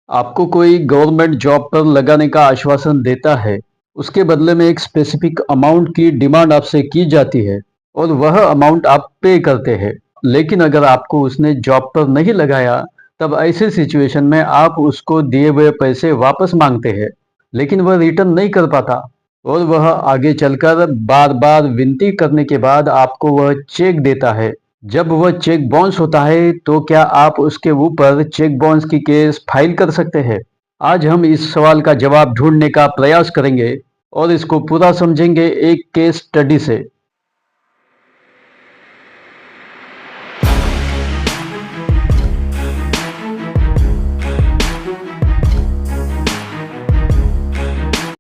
आपको कोई government job पर लगाने का आश्वासन देता है, उसके बदले में एक स्पेसिफिक अमाउंट की डिमांड आपसे की जाती है और वह अमाउंट आप पे करते हैं। लेकिन अगर आपको उसने जॉब पर नहीं लगाया, तब ऐसी सिचुएशन में आप उसको दिए हुए पैसे वापस मांगते हैं, लेकिन वह रिटर्न नहीं कर पाता और वह आगे चलकर बार-बार विनती करने के बाद आपको वह चेक देता है। जब वह चेक बाउंस होता है, तो क्या आप उसके ऊपर चेक बाउंस की केस फाइल कर सकते हैं? आज हम इस सवाल का जवाब ढूंढने का प्रयास करेंगे और इसको पूरा समझेंगे एक केस स्टडी से।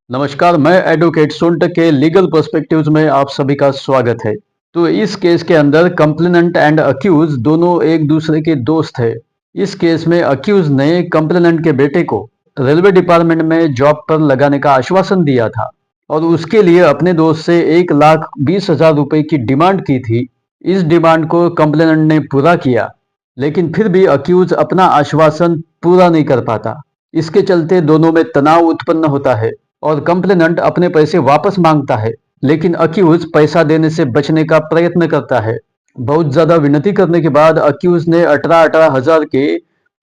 नमस्कार, मैं एडवोकेट सुंट के लीगल पर्सपेक्टिव्स में आप सभी का स्वागत है। तो इस केस के अंदर कंप्लेनेंट एंड अक्यूज दोनों एक दूसरे के दोस्त है। इस केस में अक्यूज ने कंप्लेनेंट के बेटे को रेलवे डिपार्टमेंट में जॉब पर लगाने का आश्वासन दिया था और उसके लिए अपने दोस्त से 1,20,000 रुपए की डिमांड की थी। इस डिमांड को कंप्लेनेंट ने पूरा किया, लेकिन फिर भी अक्यूज अपना आश्वासन पूरा नहीं कर पाता। इसके चलते दोनों में तनाव उत्पन्न होता है और कंप्लेनेंट अपने पैसे वापस मांगता है, लेकिन अक्यूज पैसा देने से बचने का प्रयत्न करता है। बहुत ज्यादा विनती करने के बाद अक्यूज ने 18,000 के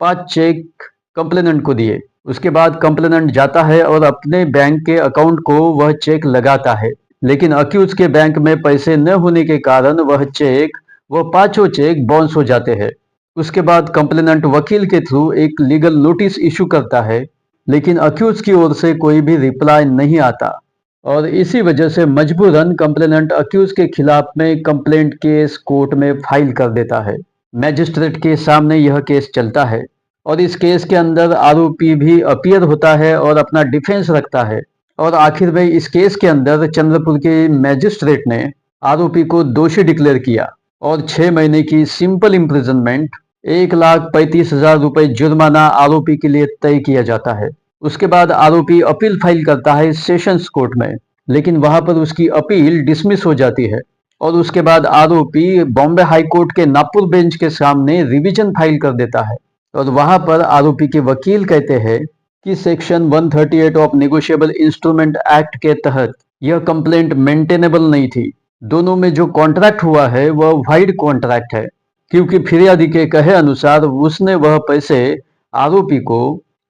5 चेक कंप्लेनेंट को दिए। उसके बाद कंप्लेनेंट जाता है और अपने बैंक के अकाउंट को वह चेक लगाता है, लेकिन अक्यूज के बैंक में पैसे न होने के कारण वह पांचों चेक बाउंस हो जाते हैं। उसके बाद कंप्लेनेंट वकील के थ्रू एक लीगल नोटिस इशू करता है, लेकिन अक्यूज की ओर से कोई भी रिप्लाई नहीं आता और इसी वजह से मजबूरन कंप्लेनेंट अक्यूज के खिलाफ में कंप्लेंट केस कोर्ट में फाइल कर देता है। मैजिस्ट्रेट के सामने यह केस चलता है और इस केस के अंदर आरोपी भी अपीयर होता है और अपना डिफेंस रखता है और आखिर में इस केस के अंदर चंद्रपुर के मैजिस्ट्रेट ने आरोपी को दोषी डिक्लेयर किया और 6 महीने की सिंपल इम्प्रिजनमेंट 1,35,000 रुपए जुर्माना आरोपी के लिए तय किया जाता है। उसके बाद आरोपी अपील फाइल करता है सेशंस कोर्ट में, लेकिन वहां पर उसकी अपील डिसमिस हो जाती है और उसके बाद आरोपी बॉम्बे हाई कोर्ट के नागपुर बेंच के सामने रिवीजन फाइल कर देता है और वहां पर आरोपी के वकील कहते हैं कि section 138 of negotiable instrument act के तहत यह कंप्लेंट मेंटेनेबल नहीं थी। दोनों में जो कॉन्ट्रैक्ट हुआ है वह वाइड कॉन्ट्रैक्ट है, क्योंकि फिरियादी के कहे अनुसार उसने वह पैसे आरोपी को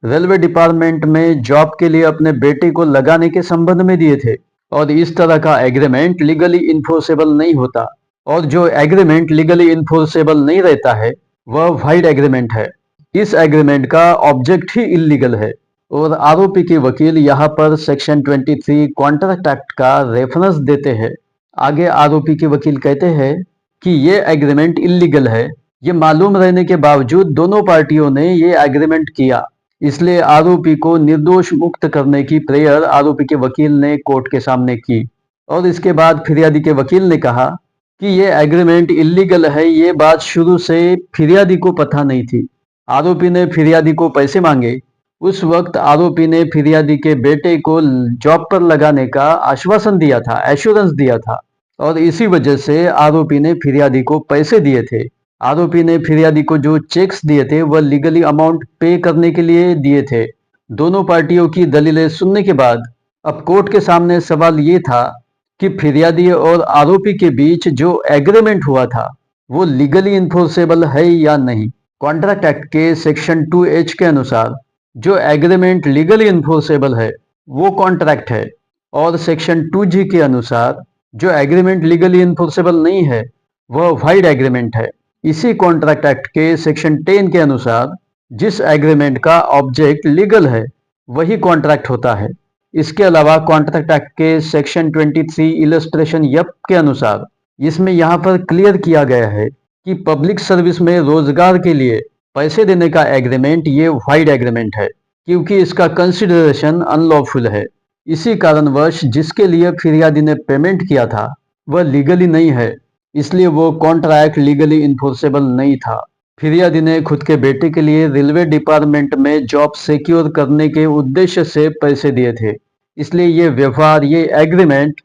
रेलवे डिपार्टमेंट में जॉब के लिए अपने बेटे को लगाने के संबंध में दिए थे और इस तरह का एग्रीमेंट लीगली इन्फोर्सेबल नहीं होता और जो एग्रीमेंट लीगली इन्फोर्सेबल नहीं रहता है वह वाइड एग्रीमेंट है। इस एग्रीमेंट का ऑब्जेक्ट ही इलीगल है और आरोपी के वकील यहाँ पर सेक्शन 23 कॉन्ट्रैक्ट एक्ट का रेफरेंस देते हैं। आगे आरोपी के वकील कहते हैं कि ये एग्रीमेंट इलीगल है। ये मालूम रहने के बावजूद दोनों पार्टियों ने ये एग्रीमेंट किया, इसलिए आरोपी को निर्दोष मुक्त करने की प्रेयर आरोपी के वकील ने कोर्ट के सामने की और इसके बाद फिरियादी के वकील ने कहा कि ये एग्रीमेंट इलीगल है। ये बात शुरू से फिरियादी को पता नहीं थी। आरोपी ने फिरियादी को पैसे मांगे। उस वक्त आरोपी ने फिरियादी के बेटे को जॉब पर लगाने का आश्वासन दिया था, एश्योरेंस दिया था और इसी वजह से आरोपी ने फिरियादी को पैसे दिए थे। आरोपी ने फिरियादी को जो चेक्स दिए थे वह लीगली अमाउंट पे करने के लिए दिए थे। दोनों पार्टियों की दलीलें सुनने के बाद अब कोर्ट के सामने सवाल ये था कि फिरियादी और आरोपी के बीच जो एग्रीमेंट हुआ था वो लीगली इन्फोर्सेबल है या नहीं। कॉन्ट्रैक्ट एक्ट के सेक्शन 2H के अनुसार जो एग्रीमेंट लीगली इन्फोर्सेबल है वो कॉन्ट्रैक्ट है और सेक्शन 2G के अनुसार जो एग्रीमेंट लीगली इन्फोर्सेबल नहीं है वह वाइड एग्रीमेंट है। इसी कॉन्ट्रैक्ट एक्ट के सेक्शन 10 के अनुसार जिस एग्रीमेंट का ऑब्जेक्ट लीगल है वही कॉन्ट्रैक्ट होता है। इसके अलावा कॉन्ट्रैक्ट एक्ट के सेक्शन 23 इलस्ट्रेशन यप के अनुसार इसमें यहाँ पर क्लियर किया गया है कि पब्लिक सर्विस में रोजगार के लिए पैसे देने का एग्रीमेंट ये वाइड एग्रीमेंट है, क्योंकि इसका कंसिडरेशन अनलॉफुल है। इसी कारणवश जिसके लिए फिरियादी ने पेमेंट किया था वह लीगली नहीं है, इसलिए वो कॉन्ट्रैक्ट लीगली इन्फोर्सेबल नहीं था। फिरियादी ने खुद के बेटे के लिए रेलवे डिपार्टमेंट में जॉब सिक्योर करने के उद्देश्य से पैसे दिए थे, इसलिए ये व्यवहार, ये एग्रीमेंट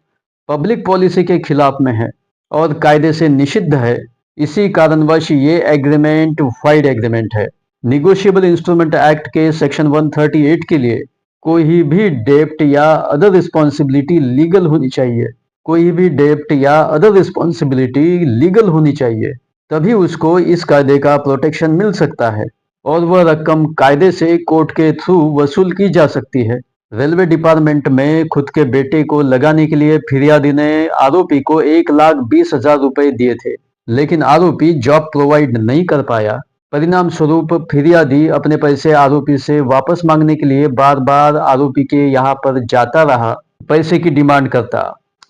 पब्लिक पॉलिसी के खिलाफ में है और कायदे से निषिद्ध है। इसी कारणवश ये एग्रीमेंट वाइड एग्रीमेंट है। निगोशिएबल इंस्ट्रूमेंट एक्ट के सेक्शन 138 के लिए कोई भी डेप्ट या अदर रिस्पॉन्सिबिलिटी लीगल होनी चाहिए। कोई भी डेप्ट या अदर रिस्पॉन्सिबिलिटी लीगल होनी चाहिए, तभी उसको इस कायदे का प्रोटेक्शन मिल सकता है और वह रकम कायदे से कोर्ट के थ्रू वसूल की जा सकती है। रेलवे डिपार्टमेंट में खुद के बेटे को लगाने के लिए फिरियादी ने आरोपी को 1,20,000 रुपए दिए थे, लेकिन आरोपी जॉब प्रोवाइड नहीं कर पाया। परिणाम स्वरूप फिरियादी अपने पैसे आरोपी से वापस मांगने के लिए बार बार आरोपी के यहाँ पर जाता रहा, पैसे की डिमांड करता।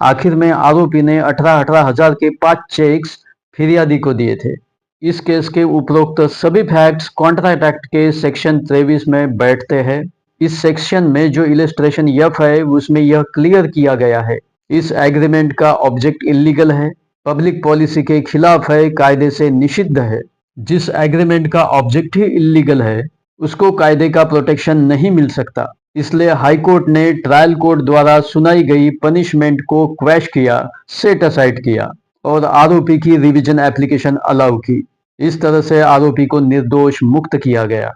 आखिर में आरोपी ने 18,000 के 5 चेक्स फिरियादी को दिए थे। इस केस के उपरोक्त सभी फैक्ट्स कॉन्ट्रैक्ट एक्ट के सेक्शन 23 में बैठते हैं। इस सेक्शन में जो इलस्ट्रेशन एफ है उसमें यह क्लियर किया गया है, इस एग्रीमेंट का ऑब्जेक्ट इलीगल है, पब्लिक पॉलिसी के खिलाफ है, कायदे से निषिद्ध है। जिस एग्रीमेंट का ऑब्जेक्ट ही इलीगल है उसको कायदे का प्रोटेक्शन नहीं मिल सकता। इसलिए हाई कोर्ट ने ट्रायल कोर्ट द्वारा सुनाई गई पनिशमेंट को क्वैश किया, सेट असाइड किया और आरोपी की रिवीजन एप्लीकेशन अलाउ की। इस तरह से आरोपी को निर्दोष मुक्त किया गया।